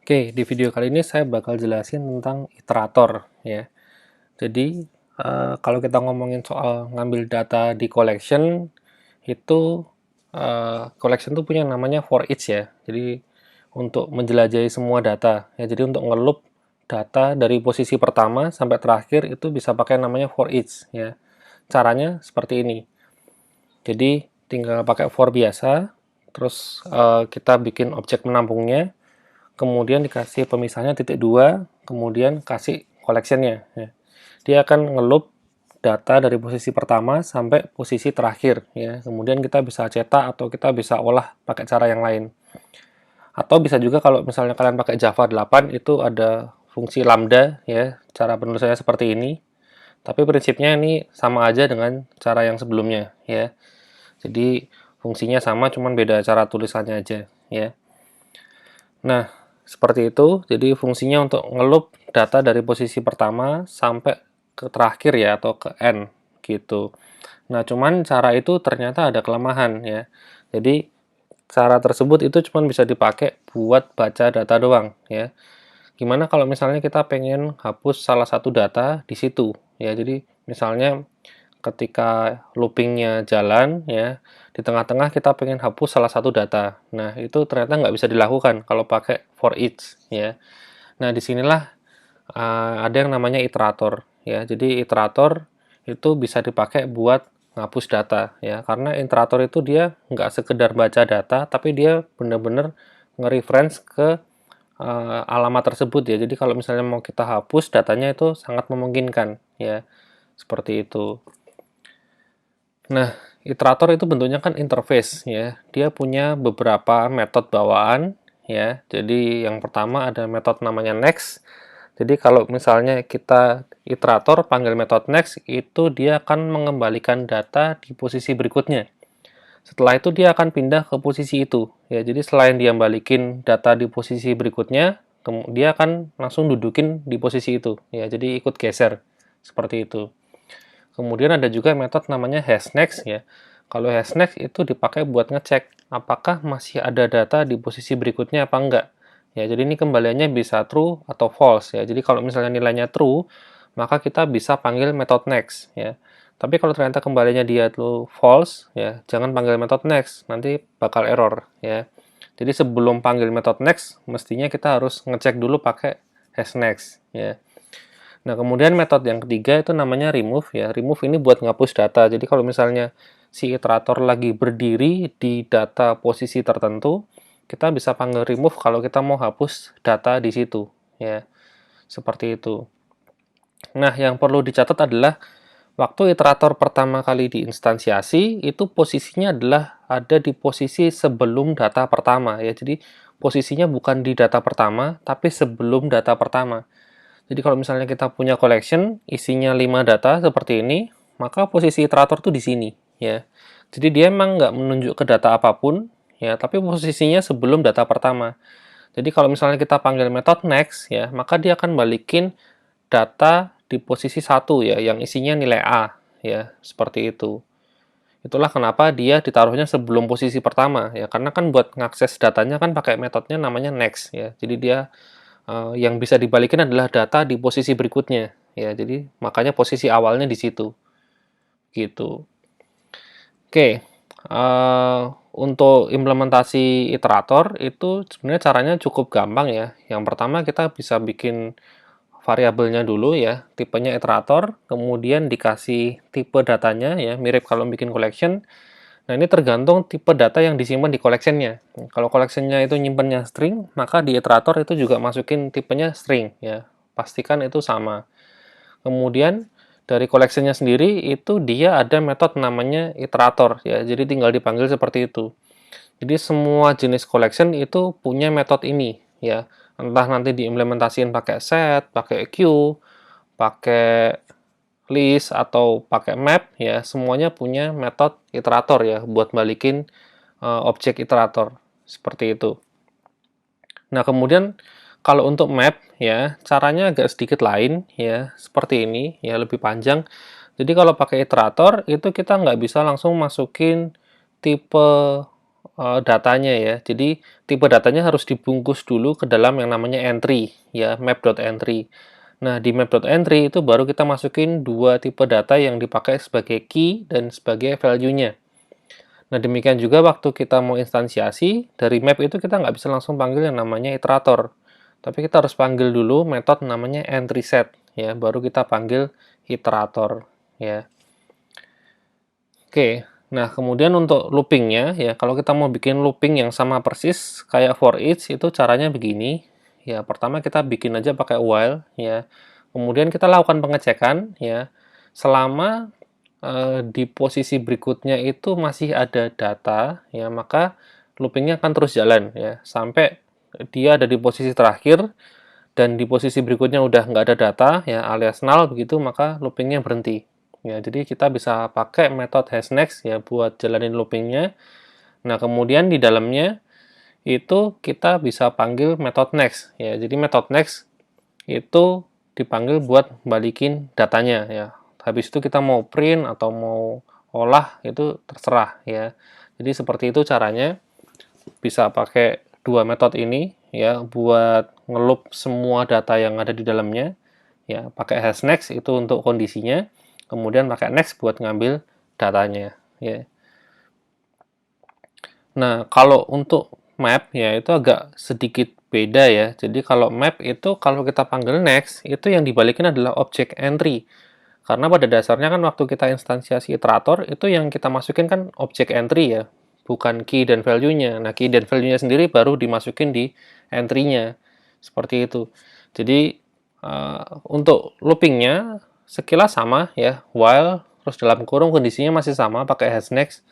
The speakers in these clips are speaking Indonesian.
Oke, di video kali ini saya bakal jelasin tentang iterator ya. Jadi, kalau kita ngomongin soal ngambil data di collection, itu collection tuh punya namanya for each ya. Jadi, untuk menjelajahi semua data ya. Jadi, untuk ngeloop data dari posisi pertama sampai terakhir itu bisa pakai namanya for each ya. Caranya seperti ini. Jadi, tinggal pakai for biasa, terus kita bikin objek menampungnya, kemudian dikasih pemisahnya titik dua, kemudian kasih collectionnya ya. Dia akan ngeloop data dari posisi pertama sampai posisi terakhir ya. Kemudian kita bisa cetak atau kita bisa olah pakai cara yang lain. Atau bisa juga kalau misalnya kalian pakai Java 8 itu ada fungsi lambda ya. Cara penulisannya seperti ini. Tapi prinsipnya ini sama aja dengan cara yang sebelumnya ya. Jadi fungsinya sama, cuman beda cara tulisannya aja ya. Nah, seperti itu. Jadi fungsinya untuk ngeloop data dari posisi pertama sampai ke terakhir ya, atau ke N gitu. Nah, cuman cara itu ternyata ada kelemahan ya. Jadi cara tersebut itu cuma bisa dipakai buat baca data doang ya. Gimana kalau misalnya kita pengen hapus salah satu data di situ ya. Jadi misalnya ketika loopingnya jalan ya, di tengah-tengah kita pengen hapus salah satu data. Nah, itu ternyata nggak bisa dilakukan kalau pakai for each ya. Nah, disinilah ada yang namanya iterator ya. Jadi iterator itu bisa dipakai buat ngapus data ya, karena iterator itu dia nggak sekedar baca data, tapi dia benar-benar nge-reference ke alamat tersebut ya. Jadi kalau misalnya mau kita hapus datanya itu sangat memungkinkan ya, seperti itu. Nah, iterator itu bentuknya kan interface ya. Dia punya beberapa metode bawaan ya. Jadi yang pertama ada metode namanya next. Jadi kalau misalnya kita iterator panggil metode next, itu dia akan mengembalikan data di posisi berikutnya. Setelah itu dia akan pindah ke posisi itu ya. Jadi selain dia balikin data di posisi berikutnya, dia akan langsung dudukin di posisi itu ya. Jadi ikut geser seperti itu. Kemudian ada juga metode namanya hashnext ya. Kalau hashnext itu dipakai buat ngecek apakah masih ada data di posisi berikutnya apa enggak. Ya, jadi ini kembaliannya bisa true atau false ya. Jadi kalau misalnya nilainya true, maka kita bisa panggil metode next ya. Tapi kalau ternyata kembalinya dia tuh false ya, jangan panggil metode next, nanti bakal error ya. Jadi sebelum panggil metode next, mestinya kita harus ngecek dulu pakai hashnext ya. Nah, kemudian metode yang ketiga itu namanya remove ya. Remove ini buat ngapus data. Jadi kalau misalnya si iterator lagi berdiri di data posisi tertentu, kita bisa panggil remove kalau kita mau hapus data di situ ya. Seperti itu. Nah, yang perlu dicatat adalah waktu iterator pertama kali diinstansiasi, itu posisinya adalah ada di posisi sebelum data pertama ya. Jadi posisinya bukan di data pertama, tapi sebelum data pertama. Jadi kalau misalnya kita punya collection, isinya 5 data seperti ini, maka posisi iterator tuh di sini, ya. Jadi dia emang nggak menunjuk ke data apapun, ya, tapi posisinya sebelum data pertama. Jadi kalau misalnya kita panggil metode next, ya, maka dia akan balikin data di posisi 1, ya, yang isinya nilai A, ya, seperti itu. Itulah kenapa dia ditaruhnya sebelum posisi pertama, ya, karena kan buat ngakses datanya kan pakai metodenya namanya next, ya. Jadi dia yang bisa dibalikin adalah data di posisi berikutnya ya, jadi makanya posisi awalnya di situ gitu. Oke, untuk implementasi iterator itu sebenarnya caranya cukup gampang ya. Yang pertama kita bisa bikin variabelnya dulu ya, tipenya iterator, kemudian dikasih tipe datanya ya, mirip kalau bikin collection. Nah, ini tergantung tipe data yang disimpan di collection-nya. Kalau collection-nya itu nyimpennya string, maka di iterator itu juga masukin tipenya string ya. Pastikan itu sama. Kemudian dari collection-nya sendiri itu dia ada metode namanya iterator ya. Jadi tinggal dipanggil seperti itu. Jadi semua jenis collection itu punya metode ini ya. Entah nanti diimplementasiin pakai set, pakai queue, pakai list atau pakai map ya, semuanya punya metode iterator ya buat balikin objek iterator seperti itu. Nah, kemudian kalau untuk map ya, caranya agak sedikit lain ya, seperti ini ya, lebih panjang. Jadi kalau pakai iterator itu kita nggak bisa langsung masukin tipe datanya ya. Jadi tipe datanya harus dibungkus dulu ke dalam yang namanya entry ya, map.entry. Nah, di map.entry itu baru kita masukin dua tipe data yang dipakai sebagai key dan sebagai value-nya. Nah, demikian juga waktu kita mau instansiasi, dari map itu kita nggak bisa langsung panggil yang namanya iterator. Tapi kita harus panggil dulu metode namanya entry set, ya, baru kita panggil iterator, ya. Oke, nah kemudian untuk loopingnya, ya, kalau kita mau bikin looping yang sama persis kayak for each, itu caranya begini. Ya, pertama kita bikin aja pakai while, ya. Kemudian kita lakukan pengecekan, ya, selama di posisi berikutnya itu masih ada data, ya, maka loopingnya akan terus jalan, ya, sampai dia ada di posisi terakhir dan di posisi berikutnya udah nggak ada data, ya, alias null begitu, maka loopingnya berhenti. Ya, jadi kita bisa pakai metode hashNext ya buat jalanin loopingnya. Nah, kemudian di dalamnya itu kita bisa panggil metode next, ya. Jadi metode next itu dipanggil buat balikin datanya, ya. Habis itu kita mau print atau mau olah itu terserah, ya. Jadi seperti itu caranya, bisa pakai dua metode ini ya buat ngeloop semua data yang ada di dalamnya, ya. Pakai hashNext itu untuk kondisinya, kemudian pakai next buat ngambil datanya, ya. Nah, kalau untuk map ya itu agak sedikit beda ya. Jadi kalau map itu kalau kita panggil next, itu yang dibalikin adalah objek entry. Karena pada dasarnya kan waktu kita instansiasi iterator, itu yang kita masukin kan objek entry ya, bukan key dan value-nya. Nah, key dan value-nya sendiri baru dimasukin di entry-nya. Seperti itu. Jadi, untuk looping-nya sekilas sama ya, while, terus dalam kurung kondisinya masih sama, pakai hashNext.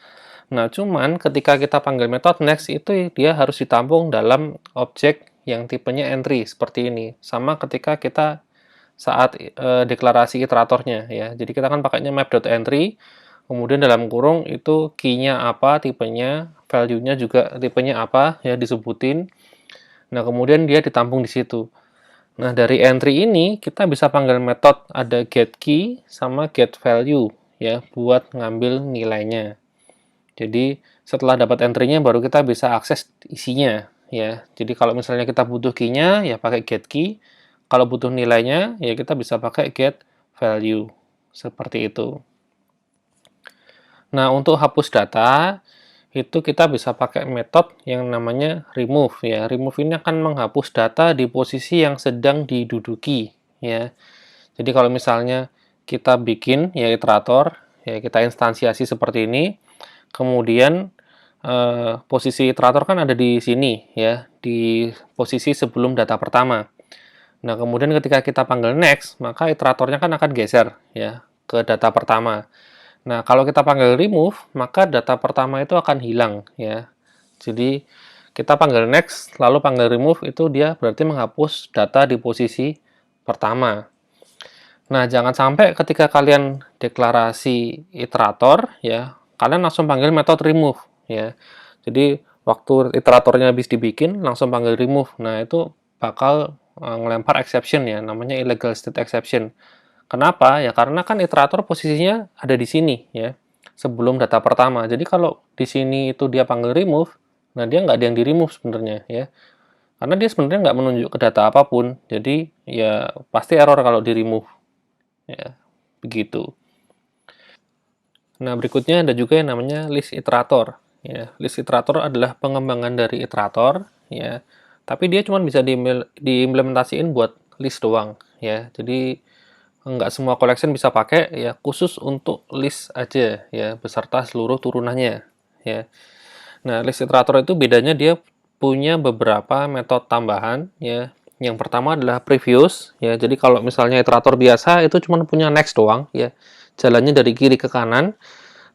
Nah, cuman ketika kita panggil metode next itu dia harus ditampung dalam objek yang tipenya entry seperti ini. Sama ketika kita saat deklarasi iteratornya ya. Jadi kita kan pakainya map.entry, kemudian dalam kurung itu key-nya apa, tipenya, value-nya juga tipenya apa ya disebutin. Nah, kemudian dia ditampung di situ. Nah, dari entry ini kita bisa panggil metode ada getKey sama getValue ya buat ngambil nilainya. Jadi setelah dapat entry-nya baru kita bisa akses isinya ya. Jadi kalau misalnya kita butuh key-nya ya pakai getKey. Kalau butuh nilainya ya kita bisa pakai getValue. Seperti itu. Nah, untuk hapus data itu kita bisa pakai metode yang namanya remove ya. Remove ini akan menghapus data di posisi yang sedang diduduki ya. Jadi kalau misalnya kita bikin ya iterator, ya kita instansiasi seperti ini, kemudian posisi iterator kan ada di sini ya, di posisi sebelum data pertama. Nah, kemudian ketika kita panggil next, maka iteratornya kan akan geser ya ke data pertama. Nah, kalau kita panggil remove, maka data pertama itu akan hilang ya. Jadi kita panggil next, lalu panggil remove itu dia berarti menghapus data di posisi pertama. Nah, jangan sampai ketika kalian deklarasi iterator ya, kalian langsung panggil metode remove ya. Jadi waktu iteratornya habis dibikin langsung panggil remove. Nah, itu bakal ngelempar exception ya, namanya illegal state exception. Kenapa? Ya karena kan iterator posisinya ada di sini ya, sebelum data pertama. Jadi kalau di sini itu dia panggil remove, nah dia nggak ada yang di remove sebenarnya ya. Karena dia sebenarnya nggak menunjuk ke data apapun. Jadi ya pasti error kalau di remove. Ya, begitu. Nah, berikutnya ada juga yang namanya list iterator. Ya, list iterator adalah pengembangan dari iterator ya. Tapi dia cuma bisa diimplementasiin buat list doang ya. Jadi nggak semua collection bisa pakai ya, khusus untuk list aja ya beserta seluruh turunannya ya. Nah, list iterator itu bedanya dia punya beberapa metode tambahan ya. Yang pertama adalah previous ya. Jadi kalau misalnya iterator biasa itu cuma punya next doang ya. Jalannya dari kiri ke kanan.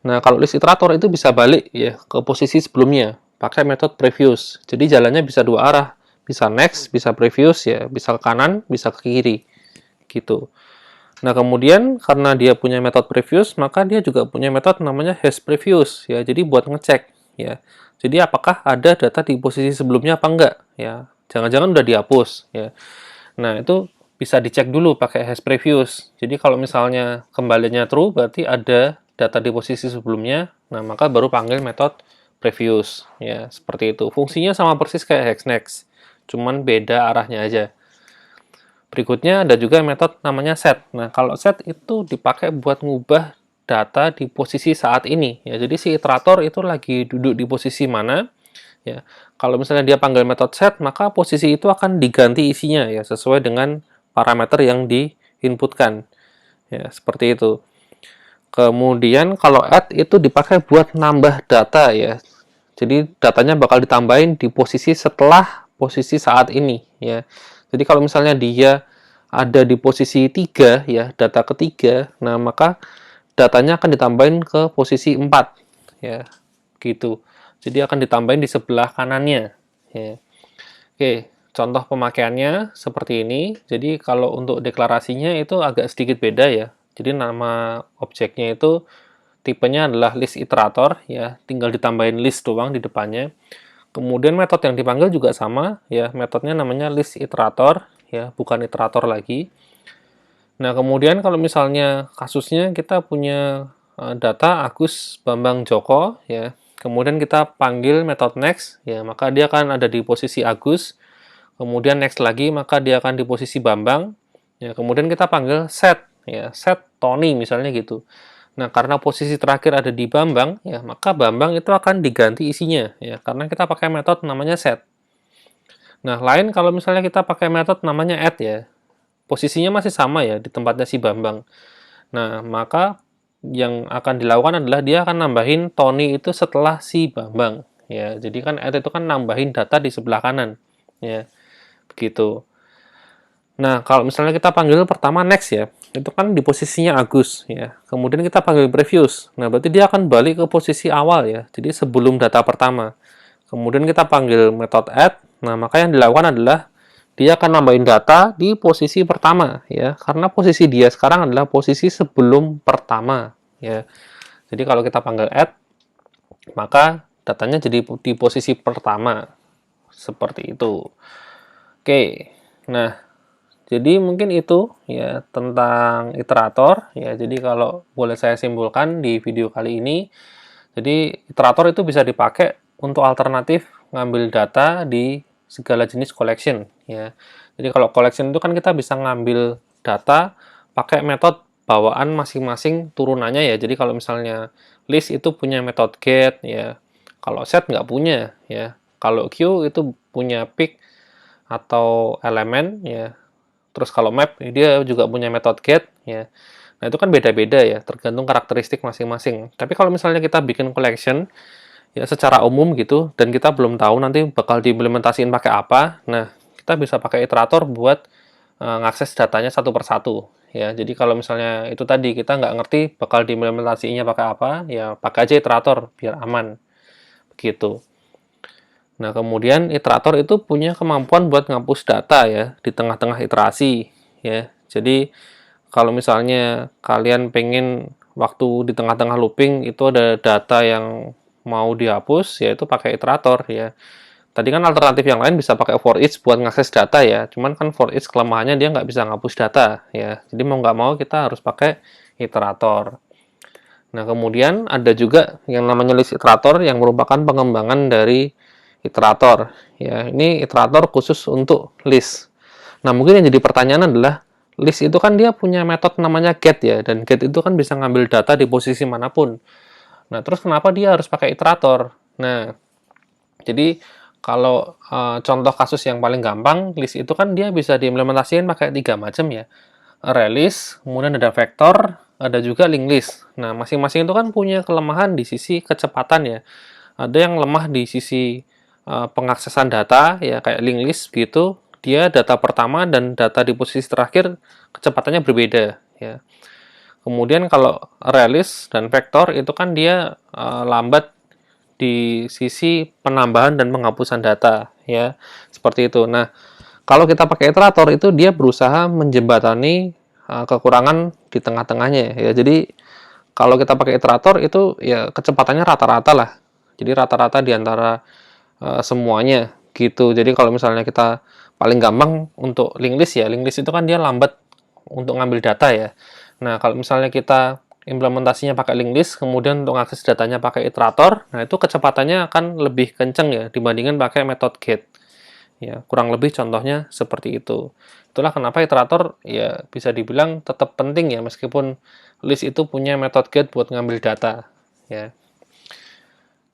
Nah, kalau list iterator itu bisa balik ya ke posisi sebelumnya pakai metode previous. Jadi jalannya bisa dua arah, bisa next, bisa previous ya, bisa ke kanan, bisa ke kiri gitu. Nah, kemudian karena dia punya metode previous, maka dia juga punya metode namanya hashPrevious ya. Jadi buat ngecek ya. Jadi apakah ada data di posisi sebelumnya apa enggak ya. Jangan-jangan udah dihapus ya. Nah, itu bisa dicek dulu pakai hashPrevious. Jadi kalau misalnya kembalinya true berarti ada data di posisi sebelumnya. Nah, maka baru panggil metode previous, ya seperti itu. Fungsinya sama persis kayak hexnext, cuman beda arahnya aja. Berikutnya ada juga metode namanya set. Nah, kalau set itu dipakai buat ngubah data di posisi saat ini. Ya, jadi si iterator itu lagi duduk di posisi mana. Ya, kalau misalnya dia panggil metode set, maka posisi itu akan diganti isinya ya sesuai dengan parameter yang diinputkan. Ya, seperti itu. Kemudian kalau add itu dipakai buat nambah data ya. Jadi datanya bakal ditambahin di posisi setelah posisi saat ini ya. Jadi kalau misalnya dia ada di posisi 3 ya, data ketiga, nah maka datanya akan ditambahin ke posisi 4 ya. Gitu. Jadi akan ditambahin di sebelah kanannya ya. Oke, contoh pemakaiannya seperti ini. Jadi kalau untuk deklarasinya itu agak sedikit beda ya. Jadi nama objeknya itu tipenya adalah list iterator ya, tinggal ditambahin list doang di depannya. Kemudian metode yang dipanggil juga sama ya, metodenya namanya list iterator ya, bukan iterator lagi. Nah, kemudian kalau misalnya kasusnya kita punya data Agus Bambang Joko ya, kemudian kita panggil metode next ya, maka dia akan ada di posisi Agus. Kemudian next lagi maka dia akan di posisi Bambang. Ya, kemudian kita panggil set ya, set Tony misalnya gitu. Nah, karena posisi terakhir ada di Bambang, ya, maka Bambang itu akan diganti isinya, ya, karena kita pakai metode namanya set. Nah, lain kalau misalnya kita pakai metode namanya add, ya, posisinya masih sama ya, di tempatnya si Bambang. Nah, maka yang akan dilakukan adalah dia akan nambahin Tony itu setelah si Bambang, ya. Jadi kan add itu kan nambahin data di sebelah kanan, ya, begitu. Nah, kalau misalnya kita panggil pertama next ya, itu kan di posisinya Agus ya. Kemudian kita panggil previous. Nah, berarti dia akan balik ke posisi awal ya. Jadi sebelum data pertama. Kemudian kita panggil metode add. Nah, maka yang dilakukan adalah dia akan nambahin data di posisi pertama ya. Karena posisi dia sekarang adalah posisi sebelum pertama ya. Jadi kalau kita panggil add, maka datanya jadi di posisi pertama. Seperti itu. Oke. Nah, jadi mungkin itu ya tentang iterator ya. Jadi kalau boleh saya simpulkan di video kali ini, jadi iterator itu bisa dipakai untuk alternatif ngambil data di segala jenis collection ya. Jadi kalau collection itu kan kita bisa ngambil data pakai metode bawaan masing-masing turunannya ya. Jadi kalau misalnya list itu punya metode get ya. Kalau set nggak punya ya. Kalau queue itu punya pick atau elemen ya. Terus kalau map, dia juga punya metode get, ya. Nah, itu kan beda-beda ya, tergantung karakteristik masing-masing. Tapi kalau misalnya kita bikin collection, ya secara umum gitu, dan kita belum tahu nanti bakal diimplementasiin pakai apa, nah, kita bisa pakai iterator buat ngakses datanya satu persatu. Ya, jadi kalau misalnya itu tadi, kita nggak ngerti bakal diimplementasiinnya pakai apa, ya pakai aja iterator, biar aman. Begitu. Nah, kemudian iterator itu punya kemampuan buat ngapus data ya di tengah-tengah iterasi ya. Jadi kalau misalnya kalian pengen waktu di tengah-tengah looping itu ada data yang mau dihapus, ya itu pakai iterator ya. Tadi kan alternatif yang lain bisa pakai for each buat ngakses data ya. Cuman kan for each kelemahannya dia nggak bisa ngapus data ya. Jadi mau nggak mau kita harus pakai iterator. Nah, kemudian ada juga yang namanya list iterator yang merupakan pengembangan dari iterator ya. Ini iterator khusus untuk list. Nah, mungkin yang jadi pertanyaan adalah list itu kan dia punya metode namanya get ya, dan get itu kan bisa ngambil data di posisi manapun. Nah, terus kenapa dia harus pakai iterator? Nah, jadi kalau contoh kasus yang paling gampang, list itu kan dia bisa diimplementasikan pakai 3 macam ya. Array list, kemudian ada vector, ada juga linked list. Nah, masing-masing itu kan punya kelemahan di sisi kecepatan ya. Ada yang lemah di sisi pengaksesan data ya kayak linked list gitu, dia data pertama dan data di posisi terakhir kecepatannya berbeda ya. Kemudian kalau array list dan vektor itu kan dia lambat di sisi penambahan dan penghapusan data ya, seperti itu. Nah, kalau kita pakai iterator itu dia berusaha menjembatani kekurangan di tengah-tengahnya ya. Jadi kalau kita pakai iterator itu ya kecepatannya rata-rata lah. Jadi rata-rata di antara semuanya gitu. Jadi kalau misalnya kita paling gampang untuk linked list ya, linked list itu kan dia lambat untuk ngambil data ya. Nah, kalau misalnya kita implementasinya pakai linked list, kemudian untuk akses datanya pakai iterator, nah itu kecepatannya akan lebih kenceng ya dibandingkan pakai metode get. Ya, kurang lebih contohnya seperti itu. Itulah kenapa iterator ya bisa dibilang tetap penting ya meskipun list itu punya metode get buat ngambil data ya.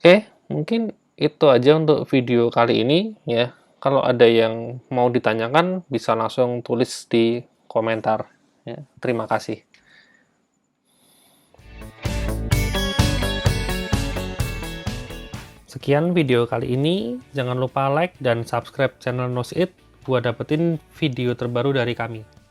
Oke, mungkin itu aja untuk video kali ini ya. Kalau ada yang mau ditanyakan bisa langsung tulis di komentar ya. Terima kasih. Sekian video kali ini, jangan lupa like dan subscribe channel Knows It buat dapetin video terbaru dari kami.